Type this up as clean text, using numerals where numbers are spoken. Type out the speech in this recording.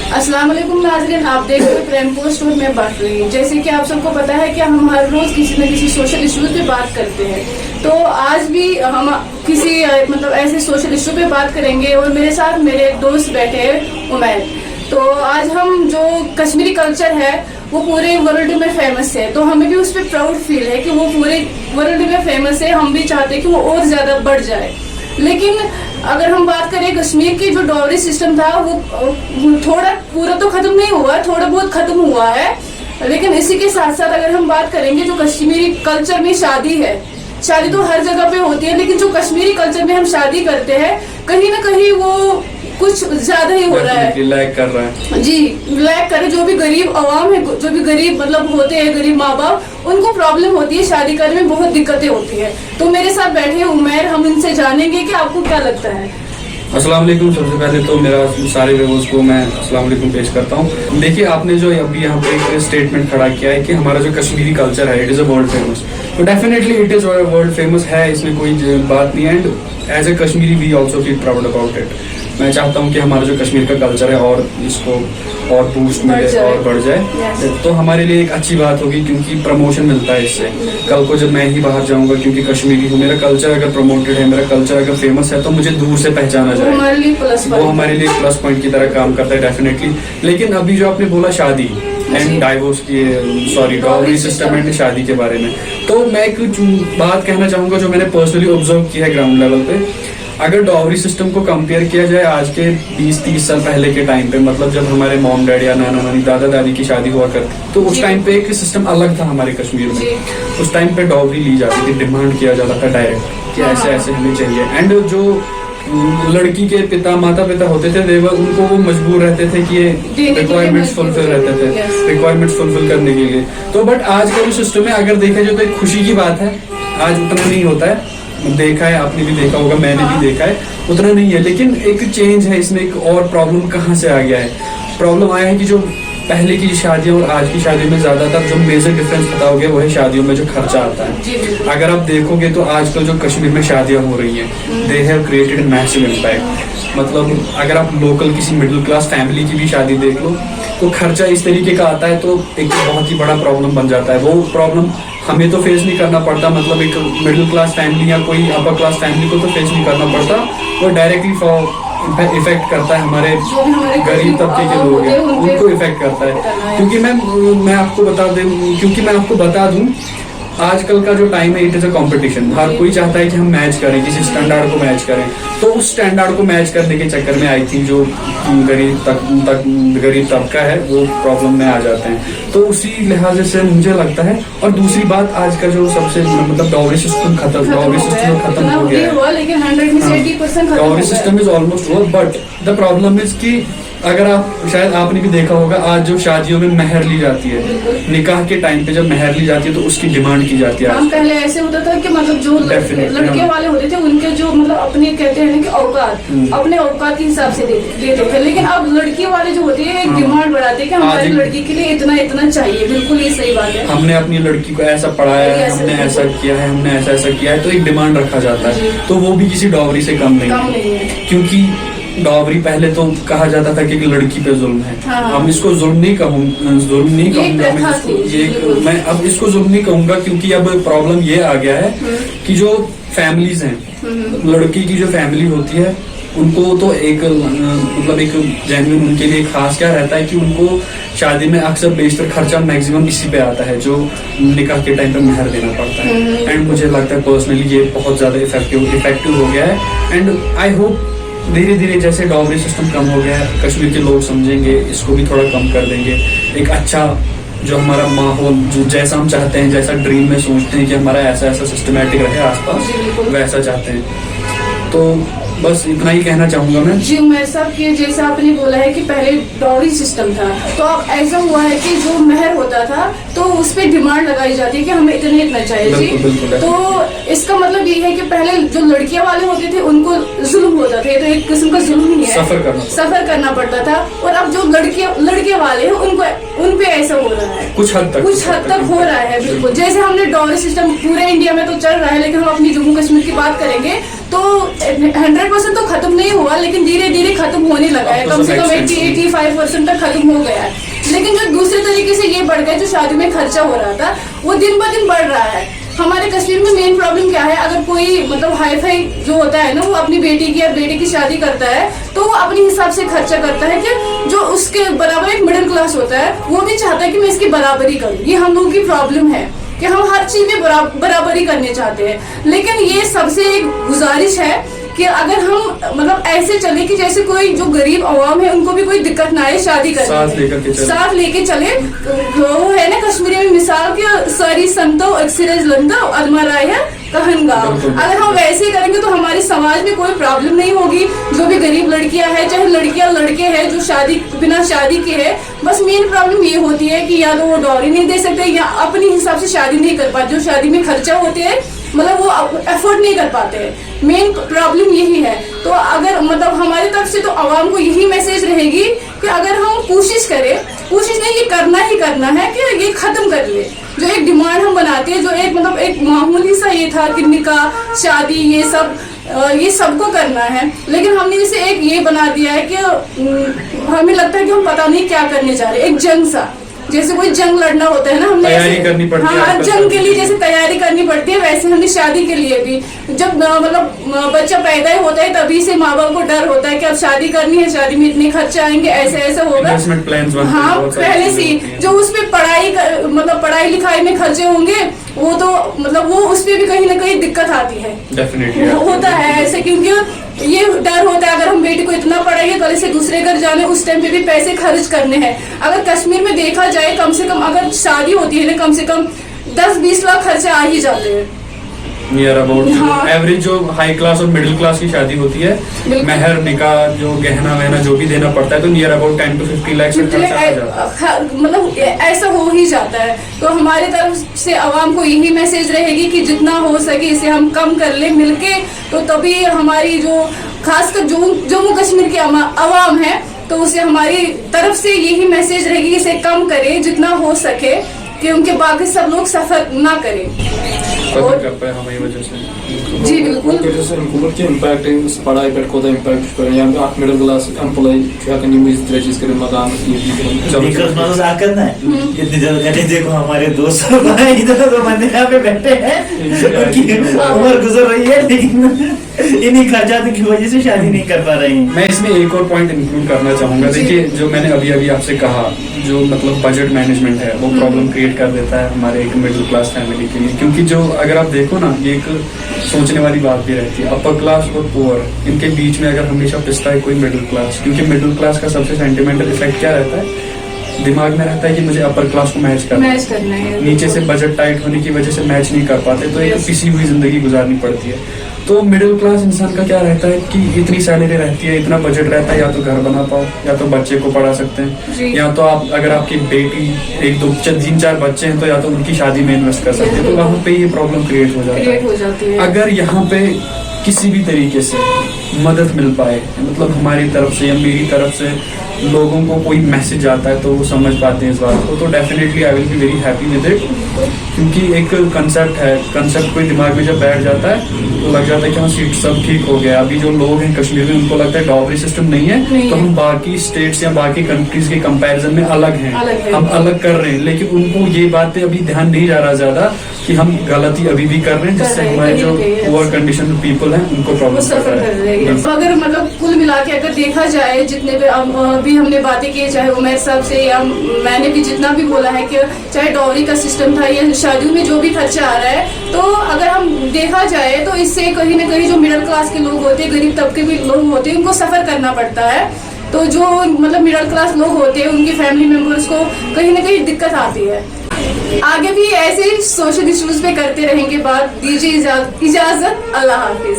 अस्सलाम वालेकुम नाज़रीन, आप देख रहे हो प्रेम पोस्ट और मैं बात रही हूँ। जैसे कि आप सबको पता है कि हम हर रोज किसी न किसी सोशल इशू पे बात करते हैं, तो आज भी हम किसी मतलब ऐसे सोशल इशू पे बात करेंगे और मेरे साथ मेरे दोस्त बैठे हैं उमैर। तो आज हम जो कश्मीरी कल्चर है वो पूरे वर्ल्ड में फेमस है, तो हमें भी उस पर प्राउड फील है कि वो पूरे वर्ल्ड में फेमस है। हम भी चाहते हैं कि वो और ज्यादा बढ़ जाए। लेकिन अगर हम बात करें कश्मीर की जो डॉवरी सिस्टम था वो थोड़ा पूरा तो खत्म नहीं हुआ, थोड़ा बहुत खत्म हुआ है। लेकिन इसी के साथ साथ अगर हम बात करेंगे जो कश्मीरी कल्चर में शादी है, शादी तो हर जगह पे होती है, लेकिन जो कश्मीरी कल्चर में हम शादी करते हैं कहीं ना कहीं वो कुछ ज्यादा ही हो रहा है, लैग कर रहा है जी, लैग करे। जो भी गरीब आवाम है, जो भी गरीब मतलब होते हैं, गरीब माँ बाप, उनको प्रॉब्लम होती है, शादी करने में बहुत दिक्कतें होती है। तो मेरे साथ बैठे हैं उमैर, हम इनसे जानेंगे कि आपको क्या लगता है। अस्सलाम वालेकुम। सबसे पहले तो मेरा सारे व्यूअर्स को मैं अस्सलाम वालेकुम पेश करता हूँ। देखिए, आपने जो अभी यहाँ पे एक स्टेटमेंट खड़ा किया है कि हमारा जो कश्मीरी कल्चर है it is a world famous, तो definitely it is world famous है, इसमें कोई बात नहीं है। And as a Kashmiri we also feel proud about it. मैं चाहता हूँ कि हमारा जो कश्मीर का कल्चर है और इसको और बूस्ट मिले और बढ़ जाए, तो हमारे लिए एक अच्छी बात होगी, क्योंकि प्रमोशन मिलता है इससे। कल को जब मैं ही बाहर जाऊंगा, क्योंकि कश्मीरी हूँ, मेरा कल्चर अगर प्रमोटेड है, मेरा कल्चर अगर फेमस है, तो मुझे दूर से पहचाना जाए, वो हमारे लिए प्लस पॉइंट की तरह काम करता है डेफिनेटली। लेकिन अभी जो आपने बोला शादी एंड डाइवोर्स की, सॉरी डॉवरी सिस्टम एंड शादी के बारे में, तो मैं एक बात कहना चाहूंगा जो मैंने पर्सनली ऑब्जर्व किया है ग्राउंड लेवल पे। अगर डॉवरी सिस्टम को कंपेयर किया जाए आज के 20-30 साल पहले के टाइम पे, मतलब जब हमारे मॉम डैड या नाना नानी दादा दादी की शादी हुआ करती, तो उस टाइम पे एक सिस्टम अलग था हमारे कश्मीर में। उस टाइम पे डॉवरी ली जाती थी, डिमांड किया जाता था डायरेक्ट कि ऐसे ऐसे हमें चाहिए। एंड जो लड़की के माता पिता होते थे, उनको वो मजबूर रहते थे कि ये रिक्वायरमेंट्स फुलफिल रहते थे, रिक्वायरमेंट्स फुलफिल करने के लिए। तो बट आज का जो सिस्टम है, अगर देखा जाए तो एक खुशी की बात है, आज उतना नहीं होता है, देखा है, आपने भी देखा होगा, मैंने भी देखा है, उतना नहीं है। लेकिन एक चेंज है इसमें। एक और प्रॉब्लम कहाँ से आ गया है? प्रॉब्लम आया है कि जो पहले की शादियों और आज की शादियों में ज्यादातर जो मेजर डिफरेंस बताओगे वो है शादियों में जो खर्चा आता है। अगर आप देखोगे तो आजकल जो कश्मीर में शादियां हो रही हैं, they have created massive impact. मतलब अगर आप लोकल किसी मिडिल क्लास फैमिली की भी शादी देख लो, तो खर्चा इस तरीके का आता है, तो एक बहुत ही बड़ा प्रॉब्लम बन जाता है। वो प्रॉब्लम हमें तो फेस नहीं करना पड़ता, मतलब एक मिडिल क्लास फैमिली या कोई अपर क्लास फैमिली को तो फेस नहीं करना पड़ता, वो डायरेक्टली इफेक्ट करता है हमारे गरीब तबके के लोग हैं, उनको इफेक्ट करता है। क्योंकि मैं आपको बता दूं, आजकल का जो टाइम है इट इज अ कंपटीशन। हर कोई चाहता है कि हम मैच करें, किसी स्टैंडर्ड को मैच करें, तो उस स्टैंडर्ड को मैच करने के चक्कर में आई थिंक जो गरीब तबका है वो प्रॉब्लम में आ जाते हैं। तो उसी लिहाज से मुझे लगता है। और दूसरी बात, आज का जो सबसे मतलब डॉवरी सिस्टम खत्म हो गया है, dowry system is almost over. But the problem is कि अगर आप, शायद आपने भी देखा होगा, आज जो शादियों में मेहर ली जाती है, निकाह के टाइम पे जब मेहर ली जाती है तो उसकी डिमांड की जाती है। हम पहले ऐसे होता था कि मतलब जो लड़के वाले होते थे उनके जो मतलब अपने कहते हैं कि औकात, अपने औकात के हिसाब से देते थे। लेकिन अब लड़की वाले जो होते हैं एक डिमांड बढ़ाते हैं कि हमारी लड़की के लिए इतना इतना चाहिए। बिल्कुल ये सही बात है, हमने अपनी लड़की को ऐसा पढ़ाया है, हमने ऐसा किया है, हमने ऐसा किया है, तो एक डिमांड रखा जाता है। तो वो भी किसी डॉवरी से कम नहीं है, क्योंकि डॉवरी पहले तो कहा जाता था कि लड़की पे जुल्म है। हम इसको जुल्म नहीं कहूंगा, मैं अब इसको जुल्म नहीं कहूंगा, क्योंकि अब प्रॉब्लम ये आ गया है कि जो फैमिलीज हैं, लड़की की जो फैमिली होती है, उनको तो एक मतलब एक जेन्युइन उनके लिए खास क्या रहता है कि उनको शादी में अक्सर बेशतर खर्चा मैक्सिमम इसी पे आता है, जो निकाह के टाइम पे मेहर देना पड़ता है। एंड मुझे लगता है पर्सनली ये बहुत ज्यादा इफेक्टिव हो गया है। एंड आई होप धीरे धीरे जैसे डॉवरी सिस्टम कम हो गया है, कश्मीर के लोग समझेंगे, इसको भी थोड़ा कम कर देंगे। एक अच्छा जो हमारा माहौल, जो जैसा हम चाहते हैं, जैसा ड्रीम में सोचते हैं कि हमारा ऐसा सिस्टमेटिक रहे आसपास, वैसा चाहते हैं। तो बस इतना ही कहना चाहूंगा मैं। जी उमैर साहब, कि जैसा आपने बोला है कि पहले डॉवरी सिस्टम था, तो अब ऐसा हुआ है कि जो मेहर होता था तो उस पर डिमांड लगाई जाती है कि हमें इतना चाहिए। जी, तो इसका मतलब ये है कि पहले जो लड़कियां वाले होते थे उनको जुल्म होता था, तो एक किस्म का जुल्म ही है, सफर करना पड़ता था। और अब जो लड़के वाले हैं उन पे ऐसा हो रहा है, कुछ हद तक हो रहा है। बिल्कुल जैसे हमने डॉवरी सिस्टम पूरे इंडिया में तो चल रहा है, लेकिन हम अपनी जम्मू कश्मीर की बात करेंगे तो 100% तो खत्म नहीं हुआ, लेकिन धीरे धीरे खत्म होने लगा है। कम से कम 80-85% तक खत्म हो गया है। लेकिन जो दूसरे तरीके से ये बढ़ गया, जो शादी में खर्चा हो रहा था वो दिन ब दिन बढ़ रहा है। हमारे कश्मीर में मेन प्रॉब्लम क्या है, अगर कोई मतलब हाई फाई जो होता है ना, वो अपनी बेटी की या बेटे की शादी करता है तो वो अपने हिसाब से खर्चा करता है कि जो उसके बराबर एक मिडिल क्लास होता है वो भी चाहता है कि मैं इसकी बराबरी करूँ। ये हम लोगों की प्रॉब्लम है कि हम हर चीज में बराबरी करने चाहते हैं। लेकिन ये सबसे एक गुजारिश है कि अगर हम मतलब ऐसे चले कि जैसे कोई जो गरीब अवाम है उनको भी कोई दिक्कत ना आए शादी करने में, साथ लेके चले। वो है ना कश्मीरी में मिसाल के सारी संतो अक्सरज लंदो अदमराय है कहनगा। अगर हम वैसे ही करेंगे तो हमारे समाज में कोई प्रॉब्लम नहीं होगी। जो भी गरीब लड़कियां हैं, चाहे लड़कियां लड़के हैं जो शादी बिना शादी के है, बस मेन प्रॉब्लम ये होती है कि या तो वो डॉरी नहीं दे सकते या अपने हिसाब से शादी नहीं कर पाते। जो शादी में खर्चा होते हैं मतलब वो अफोर्ड नहीं कर पाते हैं। मेन प्रॉब्लम यही है। तो अगर मतलब हमारी तरफ से तो आवाम को यही मैसेज रहेगी कि अगर हम कोशिश करें, कोशिश नहीं ये करना ही करना है कि ये खत्म कर ले। जो एक डिमांड हम बनाते हैं, जो एक मतलब एक मामूली सा ये था कि निकाह शादी ये सबको करना है, लेकिन हमने जैसे एक ये बना दिया है कि हमें लगता है कि हम पता नहीं क्या करने जा रहे हैं। एक जंग सा, जैसे कोई जंग लड़ना होता है ना, हमने तैयारी करनी पड़ती है। हाँ, जंग के लिए जैसे तैयारी करनी पड़ती है, वैसे हमने शादी के लिए भी जब मतलब बच्चा पैदा ही होता है तभी से माँ बाप को डर होता है कि अब शादी करनी है, शादी में इतने खर्चे आएंगे, ऐसे ऐसा होगा। हाँ, पहले से जो उसपे मतलब पढ़ाई लिखाई में खर्चे होंगे वो तो मतलब वो उसपे भी कहीं ना कहीं दिक्कत आती है। डेफिनेटली होता है ऐसे, क्योंकि ये डर होता है अगर हम बेटी को इतना पढ़ाएंगे कल से दूसरे घर जाने, उस टाइम पे भी पैसे खर्च करने हैं। अगर कश्मीर में देखा जाए कम से कम अगर शादी होती है ना, कम से कम 10-20 लाख खर्चे आ ही जाते हैं नियर अबाउट। एवरेज जो हाई क्लास और मिडिल क्लास की शादी होती है, महर निकाह जो गहना वहना जो भी देना पड़ता है, तो नियर अबाउट 10 to 50 लाख मतलब ऐसा हो ही जाता है। तो हमारी तरफ से आवाम को यही मैसेज रहेगी कि जितना हो सके इसे हम कम कर ले मिलके, तो तभी हमारी जो खासकर जम्मू कश्मीर की आवाम है तो उसे हमारी तरफ से यही मैसेज रहेगी कि इसे कम करें जितना हो सके, क्योंकि बाकी सब लोग सफर ना करें। हमारी वजह से जी बिल्कुल हुकूमत इम्पैक्ट पढ़ाई पे कोता इम्पैक्ट कर या मिडिल क्लास एम्प्लॉय हकन यम त्रेचीज कर मकान इतनी जगह देखो हमारे 200 भाई इधर तो बंदे यहाँ पे बैठे हैं, उनकी उम्र गुजर रही है लेकिन इन्हीं खर्चातों की वजह से शादी नहीं कर पा रही हैं। मैं इसमें एक और पॉइंट इंक्लूड करना चाहूंगा। देखिए, जो मैंने अभी आपसे कहा, जो मतलब बजट मैनेजमेंट है वो प्रॉब्लम क्रिएट कर देता है हमारे एक मिडिल क्लास फैमिली के लिए। क्योंकि जो अगर आप देखो ना, ये एक सोचने वाली बात भी रहती है, अपर क्लास और पुअर इनके बीच में अगर हमेशा पिसता है कोई मिडिल क्लास, क्योंकि मिडिल क्लास का सबसे सेंटिमेंटल इफेक्ट क्या रहता है, दिमाग में रहता है कि मुझे अपर क्लास को मैच करना है। नीचे से बजट टाइट होने की वजह से मैच नहीं कर पाते, तो एक पिसी हुई जिंदगी गुजारनी पड़ती है। तो मिडिल क्लास इंसान का क्या रहता है कि इतनी सैलरी रहती है, इतना बजट रहता है, या तो घर बना पाओ या तो बच्चे को पढ़ा सकते हैं, या तो आप अगर आपकी बेटी 1-2-3-4 बच्चे हैं तो या तो उनकी शादी में इन्वेस्ट कर सकते हैं। तो वहाँ पे ये प्रॉब्लम क्रिएट हो जाती है। अगर यहाँ पे किसी भी तरीके से मदद मिल पाए, मतलब हमारी तरफ से या मेरी तरफ से लोगों को कोई मैसेज आता है तो वो समझ पाते हैं इस बात को, तो definitely I will be very happy with it. क्योंकि एक कंसेप्ट कोई दिमाग में जब बैठ जाता है तो लग जाता है कि हाँ सीट सब ठीक हो गया। अभी जो लोग हैं कश्मीर में उनको लगता है डॉवरी सिस्टम नहीं है, तो हम बाकी स्टेट्स या बाकी कंट्रीज के कंपैरिजन में अलग हैं, हम अलग कर रहे हैं। लेकिन उनको ये बातें अभी ध्यान नहीं जा रहा ज्यादा कि हम गलती अभी भी कर रहे हैं, जिससे हमारे जो पुअर कंडीशन पीपल हैं उनको प्रॉब्लम सफर कर रहे हैं। अगर मतलब कुल मिला के अगर देखा जाए, जितने भी हमने बातें की, चाहे उमर साहब से या मैंने भी जितना भी बोला है कि चाहे डॉवरी का सिस्टम था या शादियों में जो भी खर्चा आ रहा है, तो अगर हम देखा जाए तो इससे कहीं ना कहीं जो मिडिल क्लास के लोग होते हैं, गरीब तबके के लोग होते हैं, उनको सफर करना पड़ता है। तो जो मतलब मिडिल क्लास लोग होते हैं उनकी फैमिली मेंबर्स को कहीं ना कहीं दिक्कत आती है। आगे भी ऐसे सोशल इश्यूज पे करते रहेंगे बात। दीजिए इजाजत, अल्लाह हाफिज।